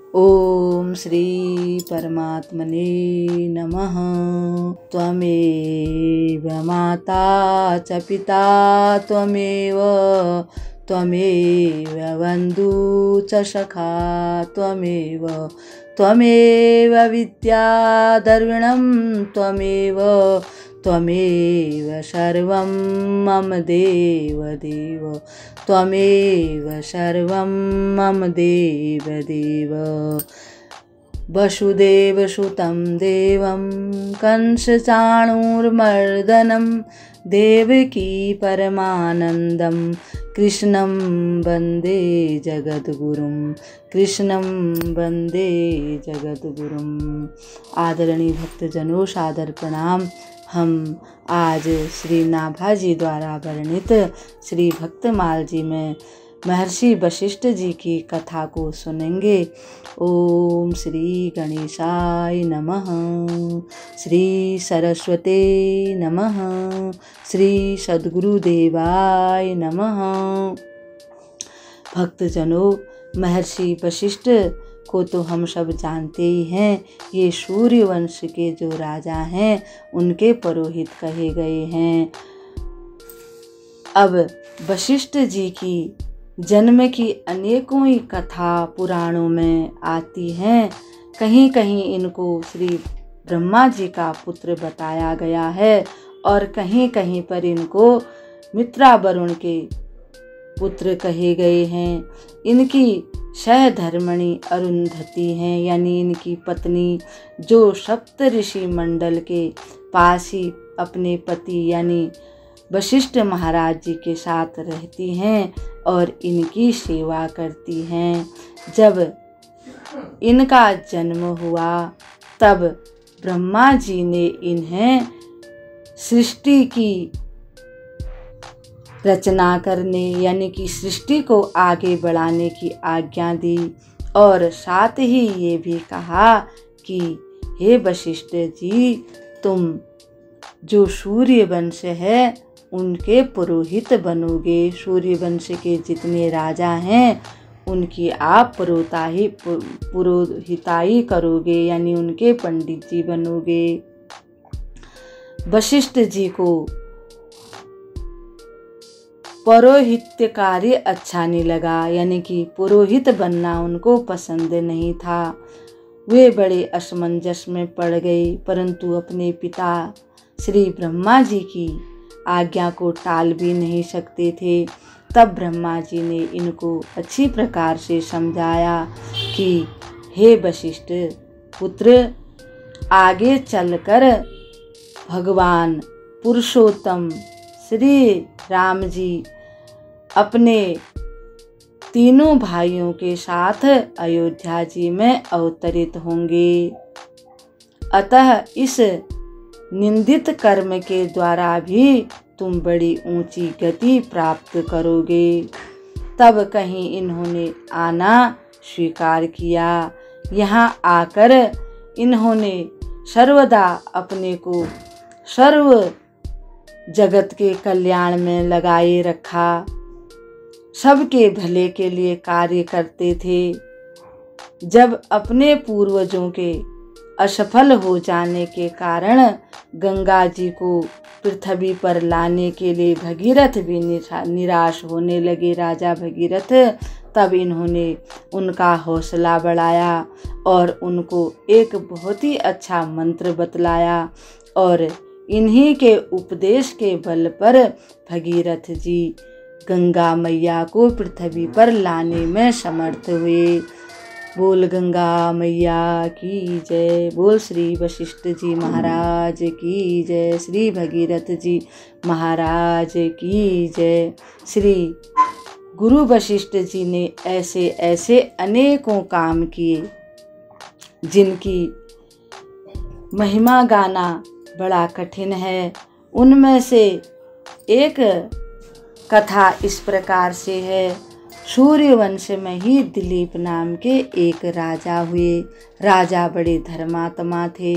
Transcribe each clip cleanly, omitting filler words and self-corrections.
ओम श्री परमात्मने नमः। त्वमेव माता च पिता त्वमेव बन्धु च सखा त्वमेव विद्या द्रविणं त्वमेव सर्वं मम देव त्वमेव सर्वं मम देव। वसुदेवसुतं देवं कंसचाणूरमर्दनं देवकी परमानन्दं कृष्णं वन्दे जगद्गुरुम्। आदरणीय भक्तजनों, सादर प्रणाम। हम आज श्री नाभाजी द्वारा वर्णित श्री भक्तमाल जी में महर्षि वशिष्ठ जी की कथा को सुनेंगे। ओम श्री गणेशाय नमः, श्री सरस्वते नमः, श्री सद्गुरुदेवाय नमः। भक्तजनों, महर्षि वशिष्ठ को तो हम सब जानते ही हैं। ये सूर्य वंश के जो राजा हैं उनके पुरोहित कहे गए हैं। अब वशिष्ठ जी की जन्म की अनेकों ही कथा पुराणों में आती हैं। कहीं कहीं इनको श्री ब्रह्मा जी का पुत्र बताया गया है और कहीं कहीं पर इनको मित्रा वरुण के पुत्र कहे गए हैं। इनकी सहधर्मणि अरुंधति हैं, यानी इनकी पत्नी, जो सप्त ऋषि मंडल के पास ही अपने पति यानी वशिष्ठ महाराज जी के साथ रहती हैं और इनकी सेवा करती हैं। जब इनका जन्म हुआ तब ब्रह्मा जी ने इन्हें सृष्टि की रचना करने यानी कि सृष्टि को आगे बढ़ाने की आज्ञा दी और साथ ही ये भी कहा कि हे वशिष्ठ जी, तुम जो सूर्य वंश है उनके पुरोहित बनोगे। सूर्य वंश के जितने राजा हैं उनकी आप पुरोहिताई करोगे, यानी उनके पंडित जी बनोगे। वशिष्ठ जी को पौरोहित्य कार्य अच्छा नहीं लगा, यानी कि पुरोहित बनना उनको पसंद नहीं था। वे बड़े असमंजस में पड़ गए, परंतु अपने पिता श्री ब्रह्मा जी की आज्ञा को टाल भी नहीं सकते थे। तब ब्रह्मा जी ने इनको अच्छी प्रकार से समझाया कि हे वशिष्ठ पुत्र, आगे चलकर भगवान पुरुषोत्तम श्री राम जी अपने तीनों भाइयों के साथ अयोध्या जी में अवतरित होंगे। अतः इस निंदित कर्म के द्वारा भी तुम बड़ी ऊंची गति प्राप्त करोगे। तब कहीं इन्होंने आना स्वीकार किया। यहाँ आकर इन्होंने सर्वदा अपने को सर्व जगत के कल्याण में लगाए रखा, सबके भले के लिए कार्य करते थे। जब अपने पूर्वजों के असफल हो जाने के कारण गंगा जी को पृथ्वी पर लाने के लिए भगीरथ भी निराश होने लगे, राजा भगीरथ, तब इन्होंने उनका हौसला बढ़ाया और उनको एक बहुत ही अच्छा मंत्र बतलाया और इन्हीं के उपदेश के बल पर भगीरथ जी गंगा मैया को पृथ्वी पर लाने में समर्थ हुए। बोल गंगा मैया की जय, बोल श्री वशिष्ठ जी महाराज की जय, श्री भगीरथ जी महाराज की जय। श्री गुरु वशिष्ठ जी ने ऐसे ऐसे अनेकों काम किए जिनकी महिमा गाना बड़ा कठिन है। उनमें से एक कथा इस प्रकार से है। सूर्यवंश में ही दिलीप नाम के एक राजा हुए। राजा बड़े धर्मात्मा थे,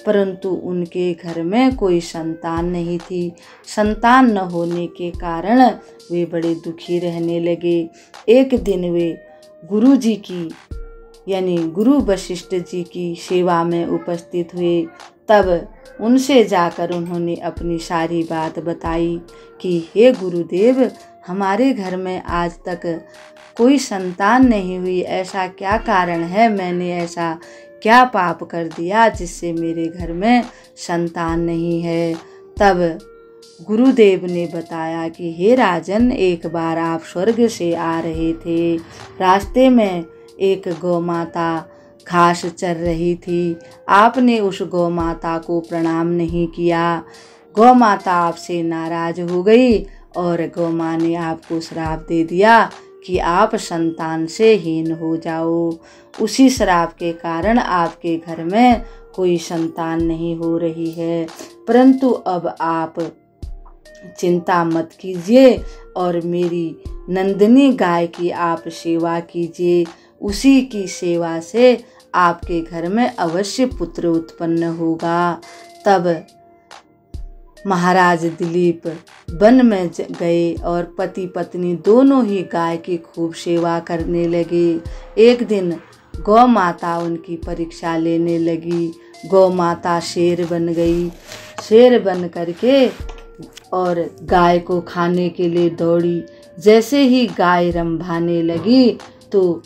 परंतु उनके घर में कोई संतान नहीं थी। संतान न होने के कारण वे बड़े दुखी रहने लगे। एक दिन वे गुरु जी की यानी गुरु वशिष्ठ जी की सेवा में उपस्थित हुए। तब उनसे जाकर उन्होंने अपनी सारी बात बताई कि हे गुरुदेव, हमारे घर में आज तक कोई संतान नहीं हुई, ऐसा क्या कारण है? मैंने ऐसा क्या पाप कर दिया जिससे मेरे घर में संतान नहीं है? तब गुरुदेव ने बताया कि हे राजन, एक बार आप स्वर्ग से आ रहे थे। रास्ते में एक गौ माता घास चर रही थी। आपने उस गौ माता को प्रणाम नहीं किया। गौ माता आपसे नाराज हो गई और गौ माँ ने आपको श्राप दे दिया कि आप संतान से हीन हो जाओ। उसी श्राप के कारण आपके घर में कोई संतान नहीं हो रही है। परंतु अब आप चिंता मत कीजिए और मेरी नंदिनी गाय की आप सेवा कीजिए। उसी की सेवा से आपके घर में अवश्य पुत्र उत्पन्न होगा। तब महाराज दिलीप वन में गए और पति पत्नी दोनों ही गाय की खूब सेवा करने लगे। एक दिन गौ माता उनकी परीक्षा लेने लगी। गौ माता शेर बन गई। शेर बन करके और गाय को खाने के लिए दौड़ी। जैसे ही गाय रंभाने लगी तो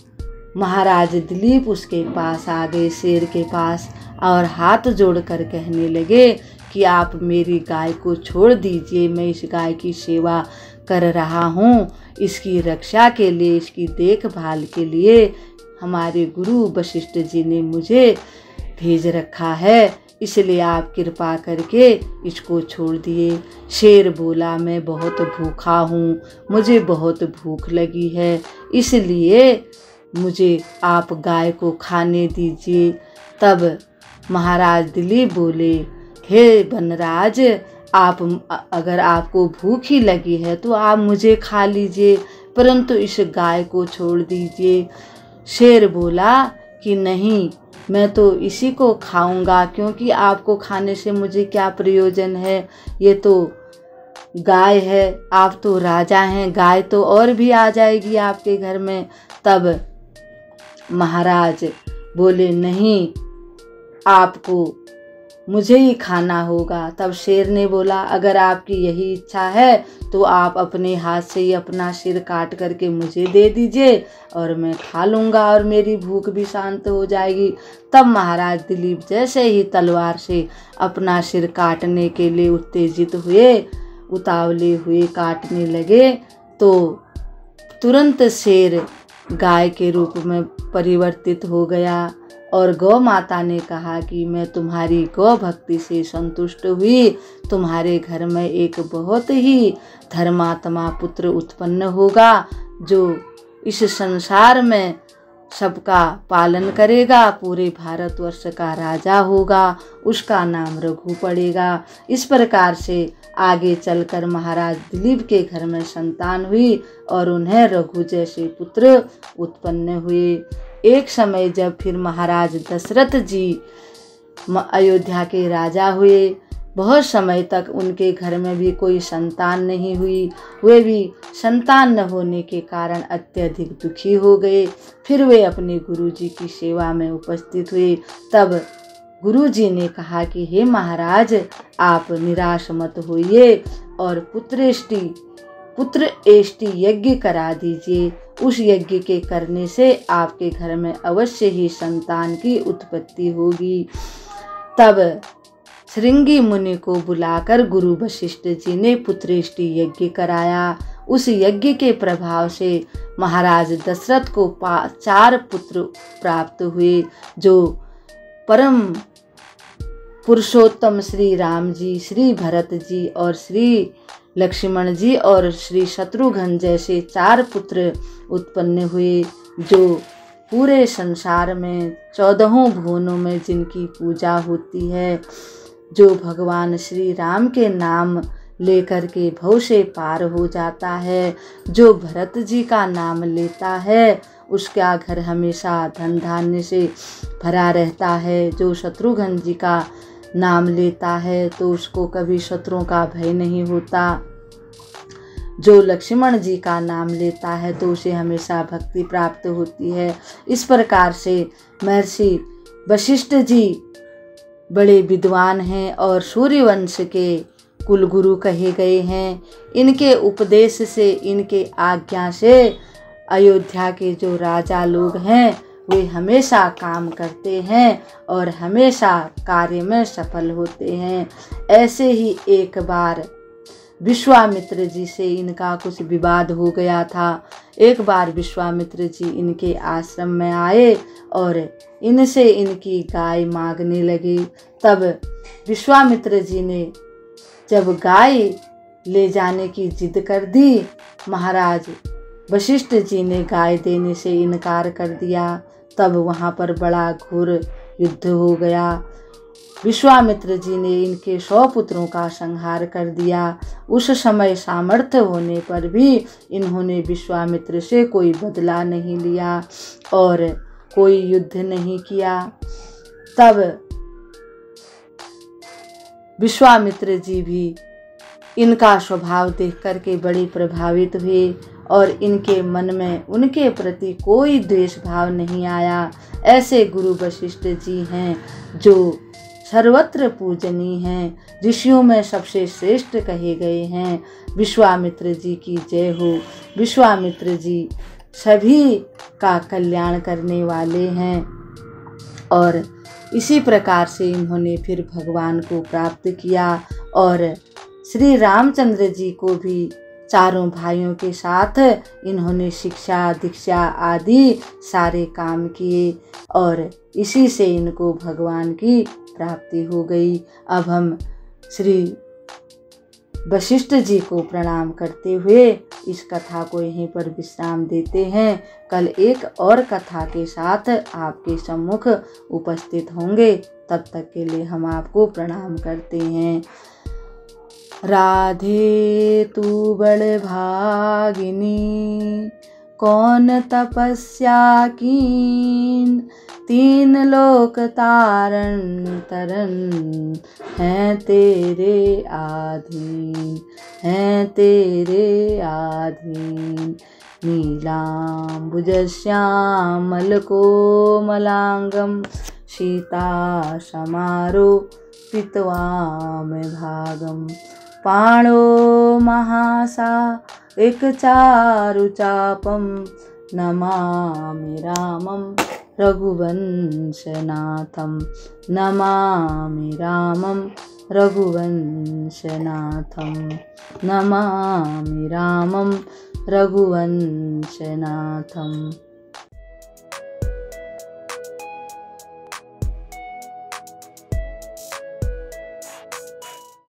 महाराज दिलीप उसके पास आ गए, शेर के पास, और हाथ जोड़कर कहने लगे कि आप मेरी गाय को छोड़ दीजिए। मैं इस गाय की सेवा कर रहा हूँ। इसकी रक्षा के लिए, इसकी देखभाल के लिए हमारे गुरु वशिष्ठ जी ने मुझे भेज रखा है, इसलिए आप कृपा करके इसको छोड़ दिए। शेर बोला, मैं बहुत भूखा हूँ, मुझे बहुत भूख लगी है, इसलिए मुझे आप गाय को खाने दीजिए। तब महाराज दिलीप बोले, हे वनराज, आप अगर आपको भूख ही लगी है तो आप मुझे खा लीजिए, परंतु इस गाय को छोड़ दीजिए। शेर बोला कि नहीं, मैं तो इसी को खाऊंगा, क्योंकि आपको खाने से मुझे क्या प्रयोजन है? ये तो गाय है, आप तो राजा हैं, गाय तो और भी आ जाएगी आपके घर में। तब महाराज बोले, नहीं, आपको मुझे ही खाना होगा। तब शेर ने बोला, अगर आपकी यही इच्छा है तो आप अपने हाथ से ही अपना सिर काट करके मुझे दे दीजिए और मैं खा लूँगा और मेरी भूख भी शांत हो जाएगी। तब महाराज दिलीप जैसे ही तलवार से अपना सिर काटने के लिए उत्तेजित हुए, उतावले हुए काटने लगे, तो तुरंत शेर गाय के रूप में परिवर्तित हो गया। और गौ माता ने कहा कि मैं तुम्हारी गौ भक्ति से संतुष्ट हुई, तुम्हारे घर में एक बहुत ही धर्मात्मा पुत्र उत्पन्न होगा, जो इस संसार में सबका पालन करेगा, पूरे भारतवर्ष का राजा होगा, उसका नाम रघु पड़ेगा। इस प्रकार से आगे चलकर महाराज दिलीप के घर में संतान हुई और उन्हें रघु जैसे पुत्र उत्पन्न हुए। एक समय जब फिर महाराज दशरथ जी अयोध्या के राजा हुए, बहुत समय तक उनके घर में भी कोई संतान नहीं हुई। वे भी संतान न होने के कारण अत्यधिक दुखी हो गए। फिर वे अपने गुरुजी की सेवा में उपस्थित हुए। तब गुरुजी ने कहा कि हे महाराज, आप निराश मत होइए और पुत्र एष्टि यज्ञ करा दीजिए। उस यज्ञ के करने से आपके घर में अवश्य ही संतान की उत्पत्ति होगी। तब श्रृंगी मुनि को बुलाकर गुरु वशिष्ठ जी ने पुत्रेष्टि यज्ञ कराया। उस यज्ञ के प्रभाव से महाराज दशरथ को 4 पुत्र प्राप्त हुए, जो परम पुरुषोत्तम श्री राम जी, श्री भरत जी और श्री लक्ष्मण जी और श्री शत्रुघ्न जैसे 4 पुत्र उत्पन्न हुए, जो पूरे संसार में 14 भुवनों में जिनकी पूजा होती है। जो भगवान श्री राम के नाम लेकर के भव से पार हो जाता है, जो भरत जी का नाम लेता है उसका घर हमेशा धन धान्य से भरा रहता है। जो शत्रुघ्न जी का नाम लेता है तो उसको कभी शत्रुओं का भय नहीं होता। जो लक्ष्मण जी का नाम लेता है तो उसे हमेशा भक्ति प्राप्त होती है। इस प्रकार से महर्षि वशिष्ठ जी बड़े विद्वान हैं और सूर्यवंश के कुलगुरु कहे गए हैं। इनके उपदेश से, इनके आज्ञा से अयोध्या के जो राजा लोग हैं वे हमेशा काम करते हैं और हमेशा कार्य में सफल होते हैं। ऐसे ही एक बार विश्वामित्र जी से इनका कुछ विवाद हो गया था। एक बार विश्वामित्र जी इनके आश्रम में आए और इनसे इनकी गाय मांगने लगे। तब विश्वामित्र जी ने जब गाय ले जाने की जिद कर दी, महाराज वशिष्ठ जी ने गाय देने से इनकार कर दिया। तब वहाँ पर बड़ा घोर युद्ध हो गया। विश्वामित्र जी ने इनके 100 पुत्रों का संहार कर दिया। उस समय सामर्थ्य होने पर भी इन्होंने विश्वामित्र से कोई बदला नहीं लिया और कोई युद्ध नहीं किया। तब विश्वामित्र जी भी इनका स्वभाव देख करके बड़े प्रभावित हुए और इनके मन में उनके प्रति कोई द्वेष भाव नहीं आया। ऐसे गुरु वशिष्ठ जी हैं जो सर्वत्र पूजनीय हैं, ऋषियों में सबसे श्रेष्ठ कहे गए हैं। विश्वामित्र जी की जय हो। विश्वामित्र जी सभी का कल्याण करने वाले हैं और इसी प्रकार से इन्होंने फिर भगवान को प्राप्त किया और श्री रामचंद्र जी को भी चारों भाइयों के साथ इन्होंने शिक्षा, दीक्षा आदि सारे काम किए और इसी से इनको भगवान की प्राप्ति हो गई। अब हम श्री वशिष्ठ जी को प्रणाम करते हुए इस कथा को यहीं पर विश्राम देते हैं। कल एक और कथा के साथ आपके सम्मुख उपस्थित होंगे। तब तक के लिए हम आपको प्रणाम करते हैं। राधे तू बड़ भागिनी, कौन तपस्या कीन, 3 लोक तारण तरन, हैं तेरे आधीन, हैं तेरे आधीन। नीलांबुज श्यामल कोमलांगम, सीता समारो पित्वाम भागम। पाणो महासा एक चारु चापम, नमामि रामं रघुवंशनाथं, नमामि रामं रघुवंशनाथं, नमामि रामं रघुवंशनाथं।